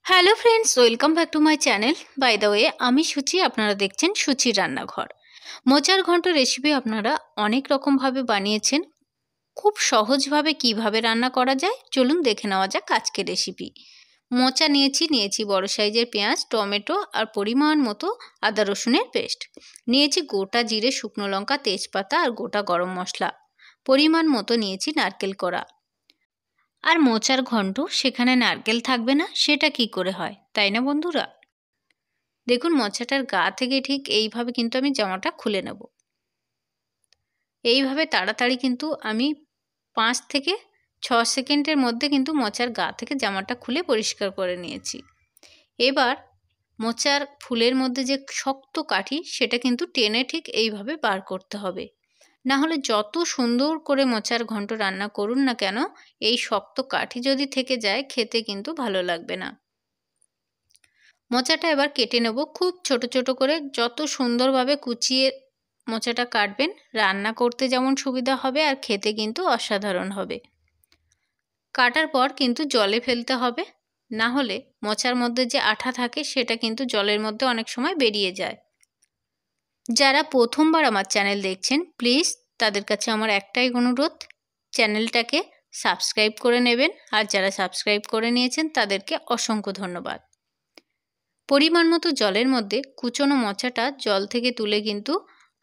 Hello friends, welcome back to my channel. By the way, আমি সুচি, আপনারা দেখছেন সুচির রান্নাঘর। মোচার ঘন্ট রেসিপি আপনারা অনেক রকমভাবে বানিয়েছেন। খুব সহজভাবে কিভাবে রান্না করা যায় চলুন দেখে নেওয়া যাক আজকের রেসিপি। মোচা নিয়েছি বড় সাইজের পেঁয়াজ, টমেটো আর পরিমাণ মতো আদা রসুনের পেস্ট। নিয়েছি গোটা জিরে, শুকনো লঙ্কা, তেজপাতা আর গোটা গরম মশলা। পরিমাণ মতো নিয়েছি নারকেল কোড়া। আর মোচার ঘন্ট সেখানে নারকেল থাকবে না, সেটা কি করে হয়, তাই না বন্ধুরা? দেখুন, মোচাটার গা থেকে ঠিক এইভাবে কিন্তু আমি জামাটা খুলে নেব। এইভাবে তাড়াতাড়ি কিন্তু আমি 5 থেকে 6 সেকেন্ডের মধ্যে কিন্তু মোচার গা থেকে জামাটা খুলে পরিষ্কার করে নিয়েছি। এবার মোচার ফুলের মধ্যে যে শক্ত কাঠি, সেটা কিন্তু টেনে ঠিক এইভাবে বার করতে হবে। না হলে যত সুন্দর করে মোচার ঘন্ট রান্না করুন না কেন, এই শক্ত কাঠি যদি থেকে যায় খেতে কিন্তু ভালো লাগবে না। মোচাটা এবার কেটে নেব খুব ছোট ছোট করে। যত সুন্দরভাবে কুচিয়ে মোচাটা কাটবেন, রান্না করতে যেমন সুবিধা হবে আর খেতে কিন্তু অসাধারণ হবে। কাটার পর কিন্তু জলে ফেলতে হবে, না হলে মোচার মধ্যে যে আঠা থাকে সেটা কিন্তু জলের মধ্যে অনেক সময় বেরিয়ে যায়। যারা প্রথমবার আমার চ্যানেল দেখছেন, প্লিজ তাদের কাছে আমার একটাই অনুরোধ, চ্যানেলটাকে সাবস্ক্রাইব করে নেবেন। আর যারা সাবস্ক্রাইব করে নিয়েছেন তাদেরকে অসংখ্য ধন্যবাদ। পরিমাণ মতো জলের মধ্যে কুচনো মোচাটা জল থেকে তুলে কিন্তু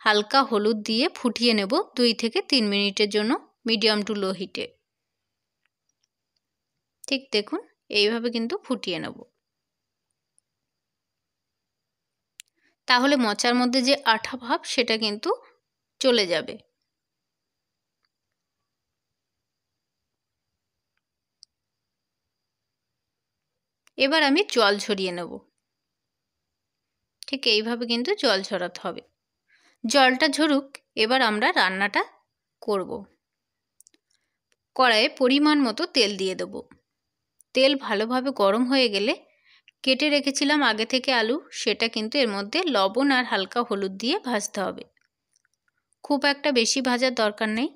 হালকা হলুদ দিয়ে ফুটিয়ে নেব 2 থেকে 3 মিনিটের জন্য, মিডিয়াম টু লো হিটে। ঠিক দেখুন, এইভাবে কিন্তু ফুটিয়ে নেব। তাহলে মোচার মধ্যে যে আঠা ভাব সেটা কিন্তু চলে যাবে। এবার আমি জল ঝরিয়ে নেব। ঠিক এইভাবে কিন্তু জল ঝরাতে হবে। জলটা ঝরুক, এবার আমরা রান্নাটা করব। কড়াইয়ে পরিমাণ মতো তেল দিয়ে দেব। তেল ভালোভাবে গরম হয়ে গেলে কেটে রেখেছিলাম আগে থেকে আলু, সেটা কিন্তু এর মধ্যে লবণ আর হালকা হলুদ দিয়ে ভাজতে হবে। খুব একটা বেশি ভাজার দরকার নেই,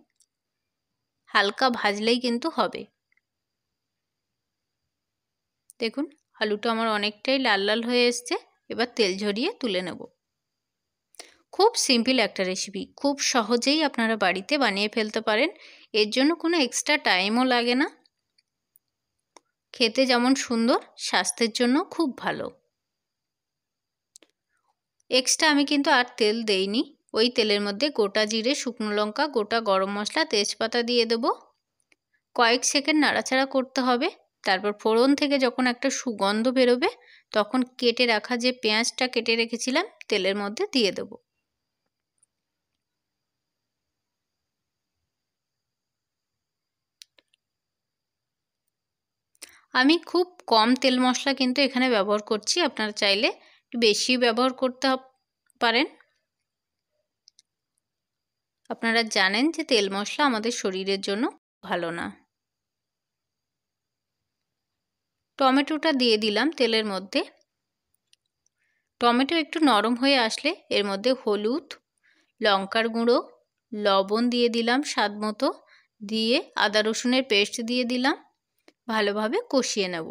হালকা ভাজলেই কিন্তু হবে। দেখুন, আলুটা আমার অনেকটাই লাল লাল হয়ে এসছে। এবার তেল ঝরিয়ে তুলে নেব। খুব সিম্পল একটা রেসিপি, খুব সহজেই আপনারা বাড়িতে বানিয়ে ফেলতে পারেন। এর জন্য কোনো এক্সট্রা টাইমও লাগে না। খেতে যেমন সুন্দর, স্বাস্থ্যের জন্য খুব ভালো। এক্সট্রা আমি কিন্তু আর তেল দেইনি। ওই তেলের মধ্যে গোটা জিরে, শুকনো লঙ্কা, গোটা গরম মশলা, তেজপাতা দিয়ে দেবো। কয়েক সেকেন্ড নাড়াচাড়া করতে হবে। তারপর ফোড়ন থেকে যখন একটা সুগন্ধ বেরোবে, তখন কেটে রাখা যে পেঁয়াজটা কেটে রেখেছিলাম তেলের মধ্যে দিয়ে দেবো। আমি খুব কম তেল মশলা কিন্তু এখানে ব্যবহার করছি, আপনারা চাইলে একটু বেশি ব্যবহার করতে পারেন। আপনারা জানেন যে তেল মশলা আমাদের শরীরের জন্য ভালো না। টমেটোটা দিয়ে দিলাম তেলের মধ্যে। টমেটো একটু নরম হয়ে আসলে এর মধ্যে হলুদ, লঙ্কার গুঁড়ো, লবণ দিয়ে দিলাম স্বাদ মতো, দিয়ে আদা রসুনের পেস্ট দিয়ে দিলাম। ভালোভাবে কষিয়ে নেব।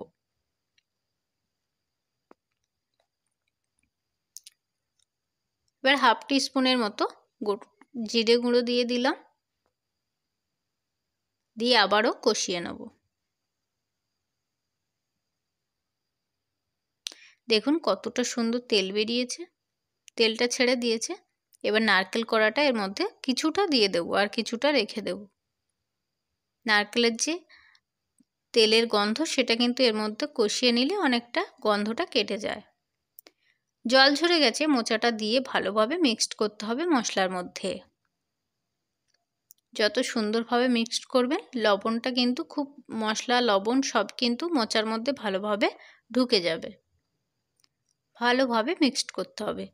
এবার হাফ টিস্পুনের মতো জিরে গুঁড়ো দিয়ে দিলাম, দিয়ে আবারও কষিয়ে নেব। দেখুন কতটা সুন্দর তেল বেরিয়েছে, তেলটা ছেড়ে দিয়েছে। এবার নারকেল কোড়াটা এর মধ্যে কিছুটা দিয়ে দেবো আর কিছুটা রেখে দেব। নারকেলের যে তেলের গন্ধ সেটা কিন্তু এর মধ্যে কষিয়ে নিলে অনেকটা গন্ধটা কেটে যায়। জল ঝরে গেছে, মোচাটা দিয়ে ভালোভাবে মিক্সড করতে হবে মশলার মধ্যে। যত সুন্দরভাবে মিক্সড করবেন, লবণটা কিন্তু খুব, মশলা লবণ সব কিন্তু মোচার মধ্যে ভালোভাবে ঢুকে যাবে। ভালোভাবে মিক্সড করতে হবে।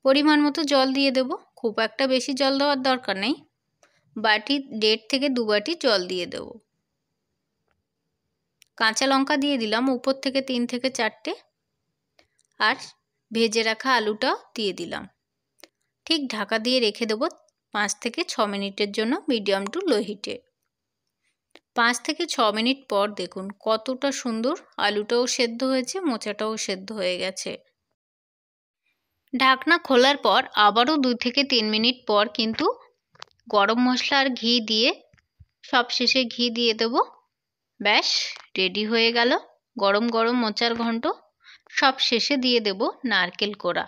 পরিমাণ মতো জল দিয়ে দেব। খুব একটা বেশি জল দেওয়ার দরকার নেই, বাটি 1.5 থেকে 2 বাটি জল দিয়ে দেব। কাঁচা লঙ্কা দিয়ে দিলাম উপর থেকে 3 থেকে 4টে, আর ভেজে রাখা আলুটা দিয়ে দিলাম। ঠিক ঢাকা দিয়ে রেখে দেবো 5 থেকে 6 মিনিটের জন্য, মিডিয়াম টু লো হিটে। 5 থেকে 6 মিনিট পর দেখুন কতটা সুন্দর আলুটাও সেদ্ধ হয়েছে, মোচাটাও সেদ্ধ হয়ে গেছে। ঢাকনা খোলার পর আবারও 2 থেকে 3 মিনিট পর কিন্তু গরম মশলা আর ঘি দিয়ে সবশেষে ঘি দিয়ে দেবো। ব্যাস রেডি হয়ে গেল গরম গরম মোচার ঘন্ট। সব শেষে দিয়ে দেব নারকেল কোড়া।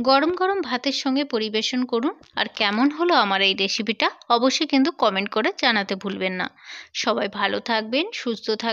গরম গরম ভাতের সঙ্গে পরিবেশন করুন। আর কেমন হলো আমার এই রেসিপিটা অবশ্যই কিন্তু কমেন্ট করে জানাতে ভুলবেন না। সবাই ভালো থাকবেন, সুস্থ থাকবেন।